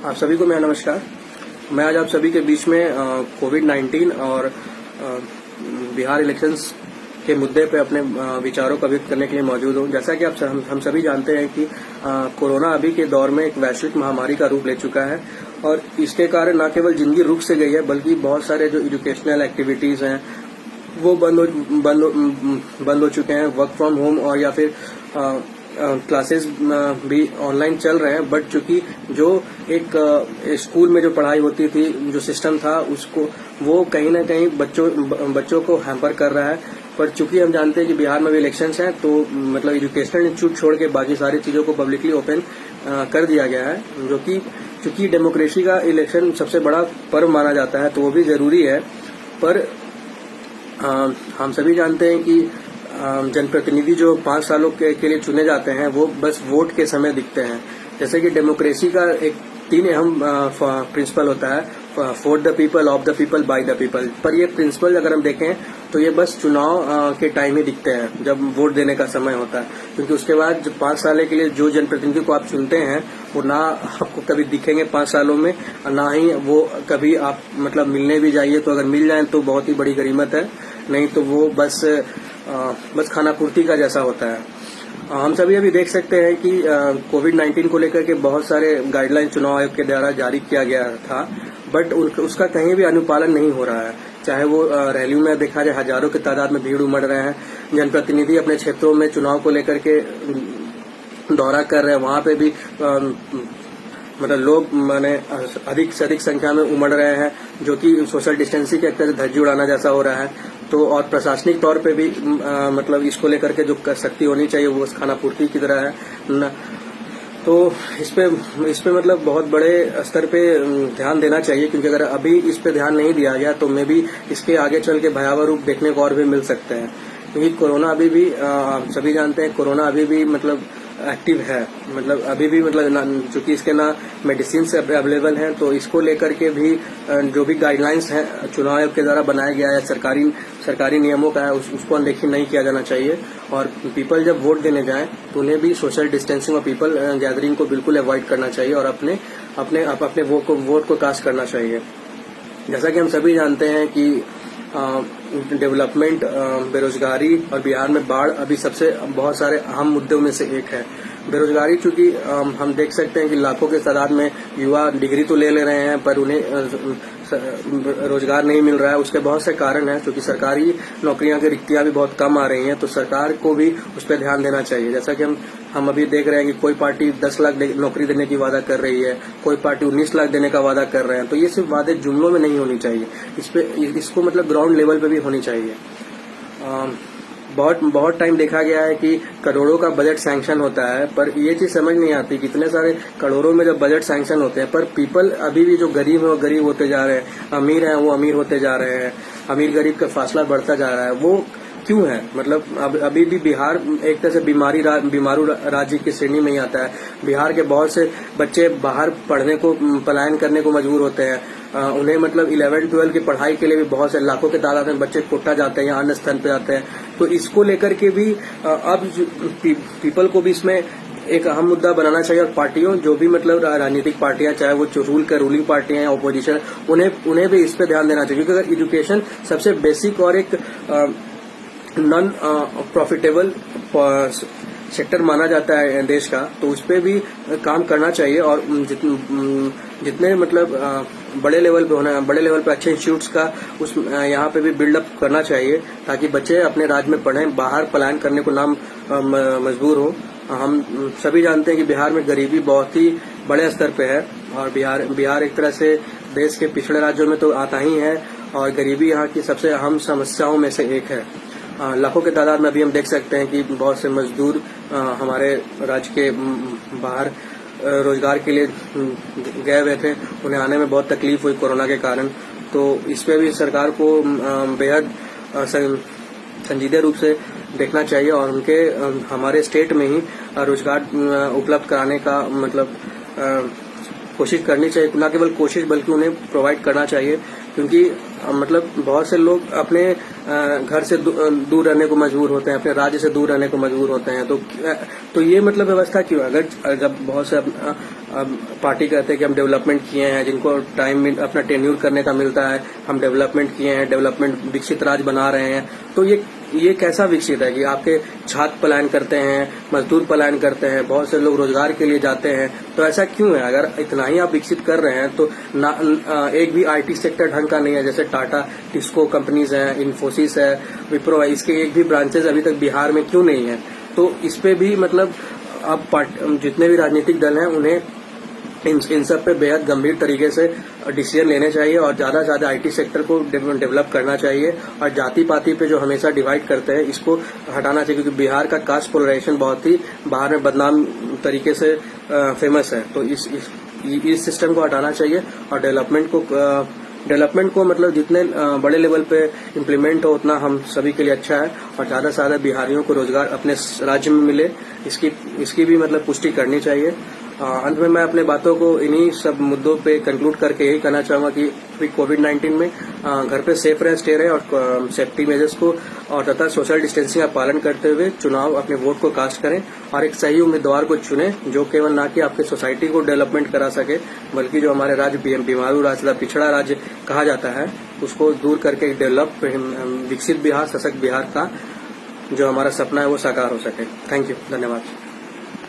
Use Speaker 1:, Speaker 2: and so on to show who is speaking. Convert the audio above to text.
Speaker 1: आप सभी को मेरा नमस्कार। मैं आज आप सभी के बीच में कोविड-19 और बिहार इलेक्शंस के मुद्दे पे अपने विचारों को व्यक्त करने के लिए मौजूद हूँ। जैसा कि हम सभी जानते हैं कि कोरोना अभी के दौर में एक वैश्विक महामारी का रूप ले चुका है और इसके कारण न केवल जिंदगी रुक से गई है बल्कि बहुत सारे जो एजुकेशनल एक्टिविटीज हैं वो बंद हो चुके हैं। वर्क फ्रॉम होम और या फिर क्लासेस भी ऑनलाइन चल रहे हैं, बट चूंकि जो एक स्कूल में जो पढ़ाई होती थी, जो सिस्टम था, उसको वो कहीं ना कहीं बच्चों को हैम्पर कर रहा है। पर चूंकि हम जानते हैं कि बिहार में भी इलेक्शंस हैं, तो मतलब एजुकेशनल इंस्टीट्यूट छोड़ के बाकी सारी चीजों को पब्लिकली ओपन कर दिया गया है, जो कि चूंकि डेमोक्रेसी का इलेक्शन सबसे बड़ा पर्व माना जाता है, तो वो भी जरूरी है। पर हम सभी जानते हैं कि जनप्रतिनिधि जो 5 सालों के लिए चुने जाते हैं वो बस वोट के समय दिखते हैं। जैसे कि डेमोक्रेसी का एक 3 अहम प्रिंसिपल होता है, for the people, of the people, by the people. पर ये प्रिंसिपल अगर हम देखें तो ये बस चुनाव के टाइम ही दिखते हैं, जब वोट देने का समय होता है, क्योंकि उसके बाद जब 5 साल के लिए जो जनप्रतिनिधि को आप चुनते हैं वो ना आपको कभी दिखेंगे 5 सालों में, ना ही वो कभी आप मतलब मिलने भी जाइए तो अगर मिल जाए तो बहुत ही बड़ी गनीमत है, नहीं तो वो बस खाना पूर्ति का जैसा होता है। हम सभी अभी देख सकते हैं कि कोविड-19 को लेकर के बहुत सारे गाइडलाइन चुनाव आयोग के द्वारा जारी किया गया था, बट उसका कहीं भी अनुपालन नहीं हो रहा है। चाहे वो रैलियों में देखा जाए, हजारों की तादाद में भीड़ उमड़ रहे हैं, जनप्रतिनिधि अपने क्षेत्रों में चुनाव को लेकर के दौरा कर रहे हैं, वहां पे भी मतलब लोग माने अधिक से अधिक संख्या में उमड़ रहे हैं, जो कि सोशल डिस्टेंसिंग के एक तरह से धज्जी उड़ाना जैसा हो रहा है। तो और प्रशासनिक तौर पे भी मतलब इसको लेकर के जो शक्ति होनी चाहिए वो खाना पूर्ति की तरह है न, तो इस पे मतलब बहुत बड़े स्तर पे ध्यान देना चाहिए, क्योंकि अगर अभी इस पे ध्यान नहीं दिया गया तो मे भी इसके आगे चल के भयावह रूप देखने को और भी मिल सकते हैं। क्योंकि कोरोना अभी भी सभी जानते हैं, कोरोना अभी भी मतलब एक्टिव है, मतलब अभी भी मतलब चूंकि इसके ना मेडिसिन से अवेलेबल हैं, तो इसको लेकर के भी जो भी गाइडलाइंस हैं चुनाव आयोग के द्वारा बनाया गया है, सरकारी नियमों का है, उसको अनदेखी नहीं किया जाना चाहिए। और पीपल जब वोट देने जाएं तो उन्हें भी सोशल डिस्टेंसिंग और पीपल गैदरिंग को बिल्कुल अवॉइड करना चाहिए और अपने वोट को कास्ट करना चाहिए। जैसा कि हम सभी जानते हैं कि डेवलपमेंट, बेरोजगारी और बिहार में बाढ़ अभी सबसे बहुत सारे अहम मुद्दों में से एक है। बेरोजगारी चूंकि हम देख सकते हैं कि लाखों के तादाद में युवा डिग्री तो ले रहे हैं, पर उन्हें रोजगार नहीं मिल रहा है। उसके बहुत से कारण हैं, क्योंकि सरकारी नौकरियां की रिक्तियां भी बहुत कम आ रही हैं, तो सरकार को भी उस पर ध्यान देना चाहिए। जैसा कि हम अभी देख रहे हैं कि कोई पार्टी 10 लाख नौकरी देने की वादा कर रही है, कोई पार्टी 19 लाख देने का वादा कर रहे हैं, तो ये सिर्फ वादे जुमलों में नहीं होनी चाहिए, इसको मतलब ग्राउंड लेवल पे भी होनी चाहिए। बहुत टाइम देखा गया है कि करोड़ों का बजट सैंक्शन होता है, पर ये चीज समझ नहीं आती कितने सारे करोड़ों में जब बजट सैंक्शन होते हैं, पर पीपल अभी भी जो गरीब है वो गरीब होते जा रहे हैं, अमीर है वो अमीर होते जा रहे हैं, अमीर गरीब का फासला बढ़ता जा रहा है। वो क्यों है? मतलब अभी भी बिहार एक तरह से बीमारू राज्य की श्रेणी में ही आता है। बिहार के बहुत से बच्चे बाहर पढ़ने को, पलायन करने को मजबूर होते हैं। उन्हें मतलब 11-12 की पढ़ाई के लिए भी बहुत से लाखों के तादाद में बच्चे कोटा जाते हैं या अन्य स्थान पे जाते हैं। तो इसको लेकर के भी अब पीपल को भी इसमें एक अहम मुद्दा बनाना चाहिए, और पार्टियों जो भी मतलब राजनीतिक पार्टियां, चाहे वो रूलिंग पार्टियां या ऑपोजिशन, उन्हें भी इस पे ध्यान देना चाहिए। क्योंकि अगर एजुकेशन सबसे बेसिक और एक नॉन प्रॉफिटेबल सेक्टर माना जाता है देश का, तो उस पर भी काम करना चाहिए। और जितने मतलब बड़े लेवल पे अच्छे इंस्टीट्यूट्स का उस यहाँ पे भी बिल्डअप करना चाहिए, ताकि बच्चे अपने राज्य में पढ़ें, बाहर पलायन करने को नाम मजबूर हो। हम सभी जानते हैं कि बिहार में गरीबी बहुत ही बड़े स्तर पे है, और बिहार एक तरह से देश के पिछड़े राज्यों में तो आता ही है, और गरीबी यहाँ की सबसे अहम समस्याओं में से एक है। लाखों के तादाद में अभी हम देख सकते हैं कि बहुत से मजदूर हमारे राज्य के बाहर रोजगार के लिए गए हुए थे, उन्हें आने में बहुत तकलीफ हुई कोरोना के कारण। तो इस पे भी सरकार को बेहद संजीदे रूप से देखना चाहिए, और उनके हमारे स्टेट में ही रोजगार उपलब्ध कराने का मतलब कोशिश करनी चाहिए, न केवल कोशिश बल्कि उन्हें प्रोवाइड करना चाहिए, क्योंकि मतलब बहुत से लोग अपने घर से दूर रहने को मजबूर होते हैं, अपने राज्य से दूर रहने को मजबूर होते हैं। तो ये मतलब व्यवस्था क्यों? अगर जब बहुत से पार्टी कहते हैं कि हम डेवलपमेंट किए हैं, जिनको टाइम अपना टेन्यूर करने का मिलता है, हम डेवलपमेंट किए हैं, डेवलपमेंट विकसित राज्य बना रहे हैं, तो ये कैसा विकसित है कि आपके छात्र पलायन करते हैं, मजदूर पलायन करते हैं, बहुत से लोग रोजगार के लिए जाते हैं। तो ऐसा क्यों है? अगर इतना ही आप विकसित कर रहे हैं तो एक भी आईटी सेक्टर ढंग का नहीं है। जैसे टाटा टिस्को कंपनीज हैं, इन्फोसिस है, विप्रो है, इसके एक भी ब्रांचेज अभी तक बिहार में क्यों नहीं है? तो इस पे भी मतलब अब जितने भी राजनीतिक दल हैं उन्हें इन सब पे बेहद गंभीर तरीके से डिसीजन लेने चाहिए और ज्यादा से ज्यादा आईटी सेक्टर को डेवलप करना चाहिए और जाति पाति पे जो हमेशा डिवाइड करते हैं इसको हटाना चाहिए, क्योंकि बिहार का कास्ट पोलराइजेशन बहुत ही बाहर में बदनाम तरीके से फेमस है। तो इस सिस्टम को हटाना चाहिए और डेवलपमेंट को मतलब जितने बड़े लेवल पे इम्प्लीमेंट हो उतना हम सभी के लिए अच्छा है और ज्यादा से ज्यादा बिहारियों को रोजगार अपने राज्य में मिले, इसकी भी मतलब पुष्टि करनी चाहिए। अंत में मैं अपने बातों को इन्हीं सब मुद्दों पे कंक्लूड करके यही कहना चाहूंगा कि कोविड-19 में घर पे सेफ रहे, स्टे रहे और सेफ्टी मेजर्स को और तथा सोशल डिस्टेंसिंग का पालन करते हुए चुनाव अपने वोट को कास्ट करें और एक सही उम्मीदवार को चुने जो केवल ना कि आपके सोसाइटी को डेवलपमेंट करा सके बल्कि जो हमारे राज्य बीमारू राज्य तथा पिछड़ा राज्य कहा जाता है उसको दूर करके डेवलप विकसित बिहार, सशक्त बिहार का जो हमारा सपना है वो साकार हो सके। थैंक यू, धन्यवाद।